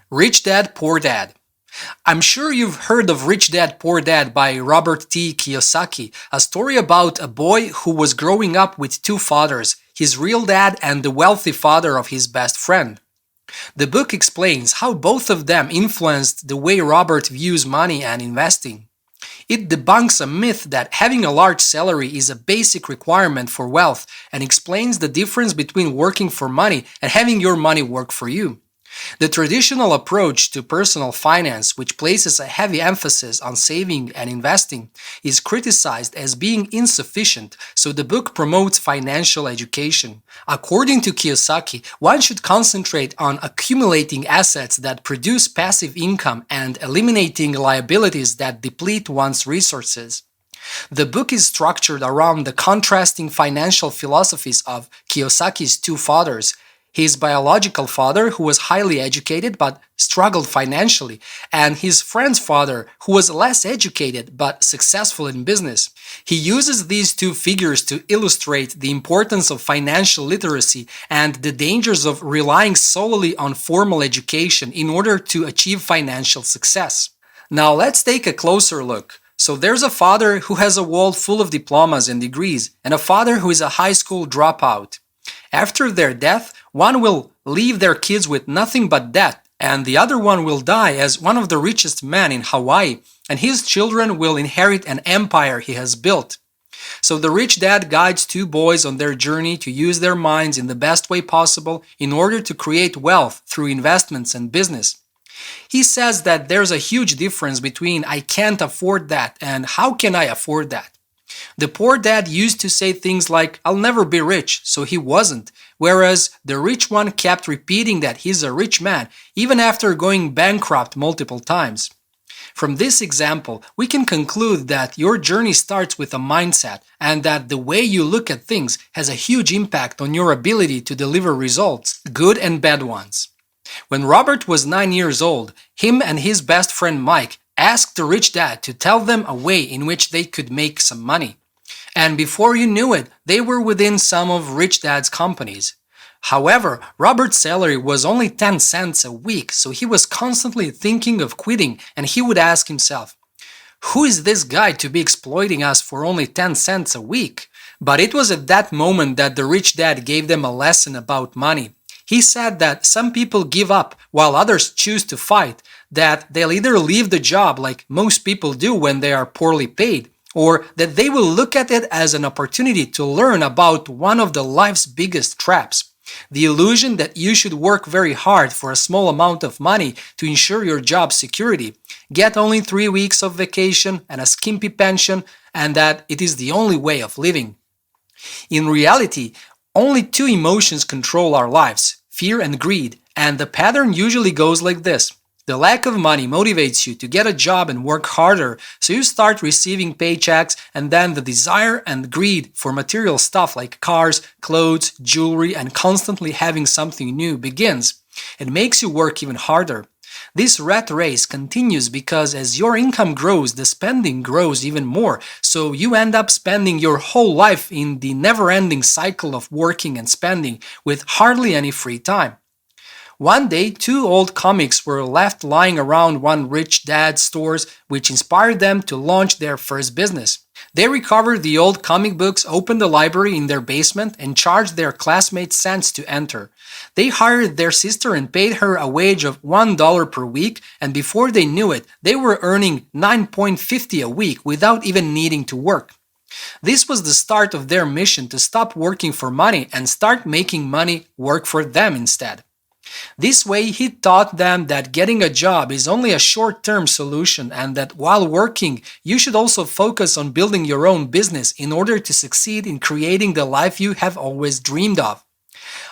Rich Dad, Poor Dad. I'm sure you've heard of Rich Dad, Poor Dad by Robert T. Kiyosaki, a story about a boy who was growing up with two fathers, his real dad and the wealthy father of his best friend. The book explains how both of them influenced the way Robert views money and investing. It debunks a myth that having a large salary is a basic requirement for wealth and explains the difference between working for money and having your money work for you. The traditional approach to personal finance, which places a heavy emphasis on saving and investing, is criticized as being insufficient, so the book promotes financial education. According to Kiyosaki, one should concentrate on accumulating assets that produce passive income and eliminating liabilities that deplete one's resources. The book is structured around the contrasting financial philosophies of Kiyosaki's two fathers. His biological father, who was highly educated but struggled financially, and his friend's father, who was less educated but successful in business. He uses these two figures to illustrate the importance of financial literacy and the dangers of relying solely on formal education in order to achieve financial success. Now let's take a closer look. So there's a father who has a wall full of diplomas and degrees, and a father who is a high school dropout. After their death, one will leave their kids with nothing but debt, and the other one will die as one of the richest men in Hawaii, and his children will inherit an empire he has built. So the rich dad guides two boys on their journey to use their minds in the best way possible in order to create wealth through investments and business. He says that there's a huge difference between "I can't afford that" and "how can I afford that?" The poor dad used to say things like, "I'll never be rich," so he wasn't, whereas the rich one kept repeating that he's a rich man, even after going bankrupt multiple times. From this example, we can conclude that your journey starts with a mindset and that the way you look at things has a huge impact on your ability to deliver results, good and bad ones. When Robert was 9 years old, him and his best friend Mike asked the rich dad to tell them a way in which they could make some money. And before you knew it, they were within some of rich dad's companies. However, Robert's salary was only 10 cents a week, so he was constantly thinking of quitting, and he would ask himself, "Who is this guy to be exploiting us for only 10 cents a week?" But it was at that moment that the rich dad gave them a lesson about money. He said that some people give up while others choose to fight, that they'll either leave the job like most people do when they are poorly paid, or that they will look at it as an opportunity to learn about one of the life's biggest traps, the illusion that you should work very hard for a small amount of money to ensure your job security, get only 3 weeks of vacation and a skimpy pension, and that it is the only way of living. In reality, only two emotions control our lives, fear and greed, and the pattern usually goes like this. The lack of money motivates you to get a job and work harder, so you start receiving paychecks, and then the desire and greed for material stuff like cars, clothes, jewelry, and constantly having something new begins. It makes you work even harder. This rat race continues because as your income grows, the spending grows even more, so you end up spending your whole life in the never-ending cycle of working and spending with hardly any free time. One day, two old comics were left lying around one rich dad's stores, which inspired them to launch their first business. They recovered the old comic books, opened a library in their basement, and charged their classmates cents to enter. They hired their sister and paid her a wage of $1 per week, and before they knew it, they were earning $9.50 a week without even needing to work. This was the start of their mission to stop working for money and start making money work for them instead. This way, he taught them that getting a job is only a short-term solution and that while working, you should also focus on building your own business in order to succeed in creating the life you have always dreamed of.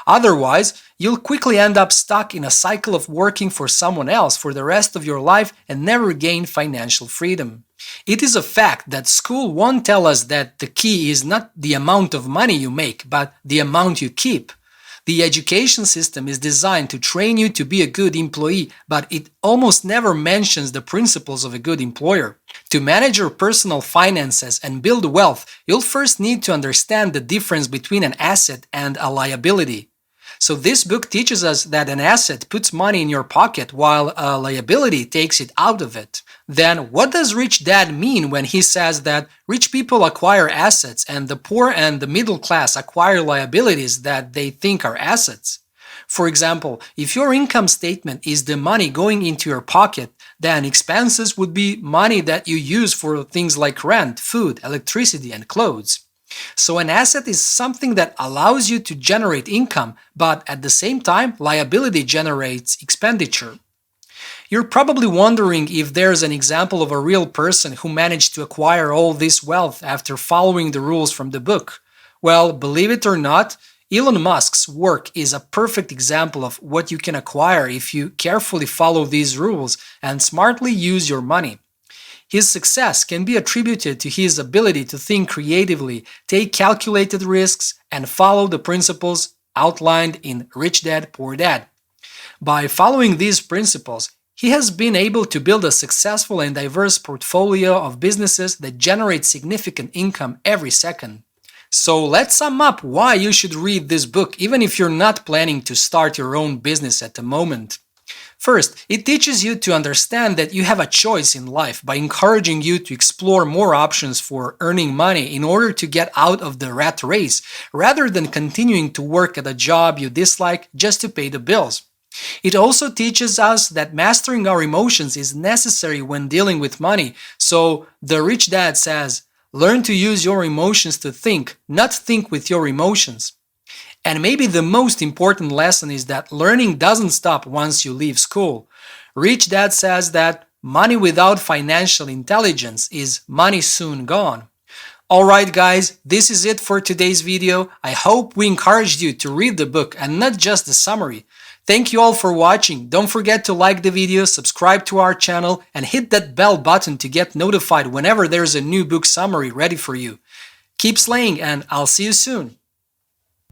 Otherwise, you'll quickly end up stuck in a cycle of working for someone else for the rest of your life and never gain financial freedom. It is a fact that school won't tell us that the key is not the amount of money you make, but the amount you keep. The education system is designed to train you to be a good employee, but it almost never mentions the principles of a good employer. To manage your personal finances and build wealth, you'll first need to understand the difference between an asset and a liability. So this book teaches us that an asset puts money in your pocket while a liability takes it out of it. Then what does Rich Dad mean when he says that rich people acquire assets and the poor and the middle class acquire liabilities that they think are assets? For example, if your income statement is the money going into your pocket, then expenses would be money that you use for things like rent, food, electricity, and clothes. So an asset is something that allows you to generate income, but at the same time, liability generates expenditure. You're probably wondering if there's an example of a real person who managed to acquire all this wealth after following the rules from the book. Well, believe it or not, Elon Musk's work is a perfect example of what you can acquire if you carefully follow these rules and smartly use your money. His success can be attributed to his ability to think creatively, take calculated risks, and follow the principles outlined in Rich Dad, Poor Dad. By following these principles, he has been able to build a successful and diverse portfolio of businesses that generate significant income every second. So let's sum up why you should read this book even if you're not planning to start your own business at the moment. First, it teaches you to understand that you have a choice in life by encouraging you to explore more options for earning money in order to get out of the rat race, rather than continuing to work at a job you dislike just to pay the bills. It also teaches us that mastering our emotions is necessary when dealing with money, so the Rich Dad says, learn to use your emotions to think, not think with your emotions. And maybe the most important lesson is that learning doesn't stop once you leave school. Rich Dad says that money without financial intelligence is money soon gone. Alright guys, this is it for today's video. I hope we encouraged you to read the book and not just the summary. Thank you all for watching. Don't forget to like the video, subscribe to our channel, and hit that bell button to get notified whenever there's a new book summary ready for you. Keep slaying and I'll see you soon.